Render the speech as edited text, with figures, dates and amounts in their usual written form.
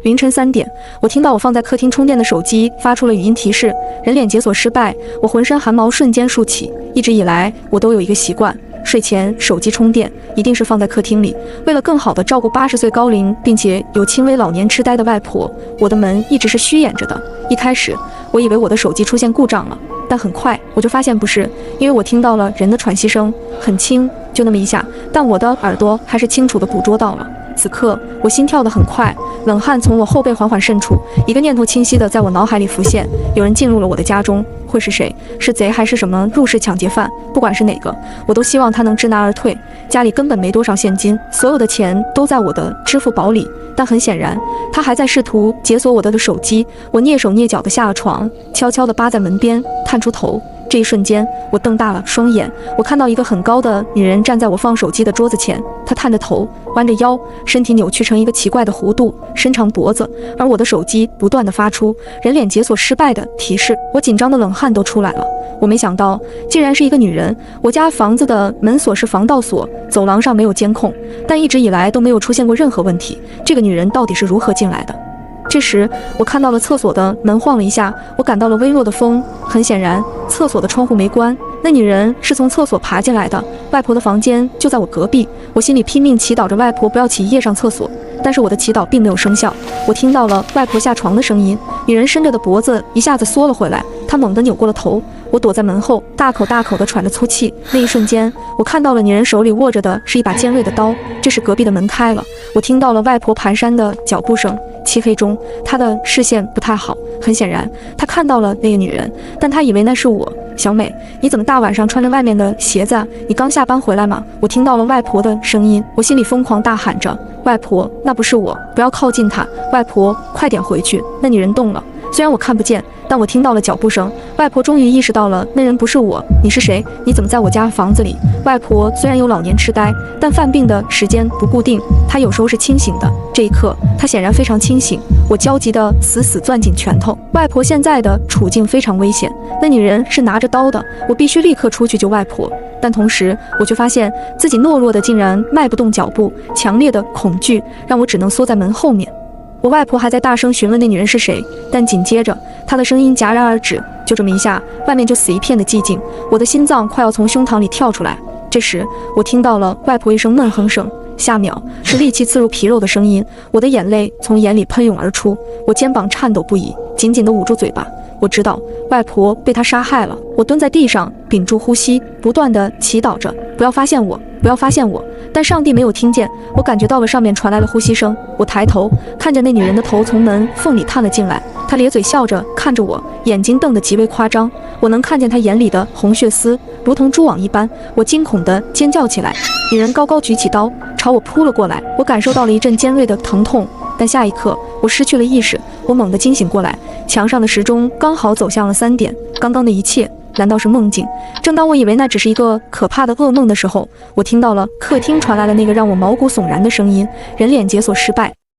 凌晨3点，我听到我放在客厅充电的手机发出了语音提示，人脸解锁失败。我浑身汗毛瞬间竖起。一直以来，我都有一个习惯，睡前手机充电一定是放在客厅里。为了更好地照顾80岁高龄并且有轻微老年痴呆的外婆，我的门一直是虚掩着的。一开始，我以为我的手机出现故障了，但很快我就发现不是，因为我听到了人的喘息声，很轻，就那么一下，但我的耳朵还是清楚地捕捉到了。此刻我心跳得很快，冷汗从我后背缓缓渗出，一个念头清晰地在我脑海里浮现：有人进入了我的家中，会是谁？是贼还是什么入室抢劫犯？不管是哪个，我都希望他能知难而退。家里根本没多少现金，所有的钱都在我的支付宝里，但很显然他还在试图解锁我的手机。我蹑手蹑脚地下了床，悄悄地扒在门边，探出头。这一瞬间，我瞪大了双眼，我看到一个很高的女人站在我放手机的桌子前，她探着头，弯着腰，身体扭曲成一个奇怪的弧度，伸长脖子，而我的手机不断地发出人脸解锁失败的提示，我紧张的冷汗都出来了。我没想到，竟然是一个女人。我家房子的门锁是防盗锁，走廊上没有监控，但一直以来都没有出现过任何问题。这个女人到底是如何进来的？这时，我看到了厕所的门晃了一下，我感到了微弱的风。很显然，厕所的窗户没关，那女人是从厕所爬进来的。外婆的房间就在我隔壁，我心里拼命祈祷着外婆不要起夜上厕所。但是我的祈祷并没有生效，我听到了外婆下床的声音。女人伸着的脖子一下子缩了回来，她猛地扭过了头。我躲在门后，大口大口地喘着粗气。那一瞬间，我看到了女人手里握着的是一把尖锐的刀。这时隔壁的门开了，我听到了外婆蹒跚的脚步声。漆黑中，她的视线不太好，很显然，她看到了那个女人，但她以为那是我。小美，你怎么大晚上穿着外面的鞋子啊？你刚下班回来吗？我听到了外婆的声音，我心里疯狂大喊着：外婆，那不是我，不要靠近她！外婆，快点回去！那女人动了，虽然我看不见，但我听到了脚步声。外婆终于意识到了，那人不是我。你是谁？你怎么在我家房子里？外婆虽然有老年痴呆，但犯病的时间不固定，她有时候是清醒的。这一刻，她显然非常清醒。我焦急地死攥紧拳头。外婆现在的处境非常危险，那女人是拿着刀的，我必须立刻出去救外婆。但同时，我却发现自己懦弱的竟然迈不动脚步，强烈的恐惧让我只能缩在门后面。我外婆还在大声询问那女人是谁，但紧接着她的声音戛然而止，就这么一下，外面就死一片的寂静，我的心脏快要从胸膛里跳出来。这时，我听到了外婆一声闷哼声，下秒是利器刺入皮肉的声音，我的眼泪从眼里喷涌而出，我肩膀颤抖不已，紧紧地捂住嘴巴。我知道外婆被他杀害了。我蹲在地上，屏住呼吸，不断地祈祷着，不要发现我，不要发现我。但上帝没有听见，我感觉到了上面传来了呼吸声。我抬头，看着那女人的头从门缝里探了进来，她咧嘴笑着看着我，眼睛瞪得极为夸张。我能看见她眼里的红血丝如同蛛网一般，我惊恐地尖叫起来。女人高高举起刀，朝我扑了过来，我感受到了一阵尖锐的疼痛，但下一刻我失去了意识，我猛地惊醒过来，墙上的时钟刚好走向了3点。刚刚的一切难道是梦境？正当我以为那只是一个可怕的噩梦的时候，我听到了客厅传来了那个让我毛骨悚然的声音：人脸解锁失败。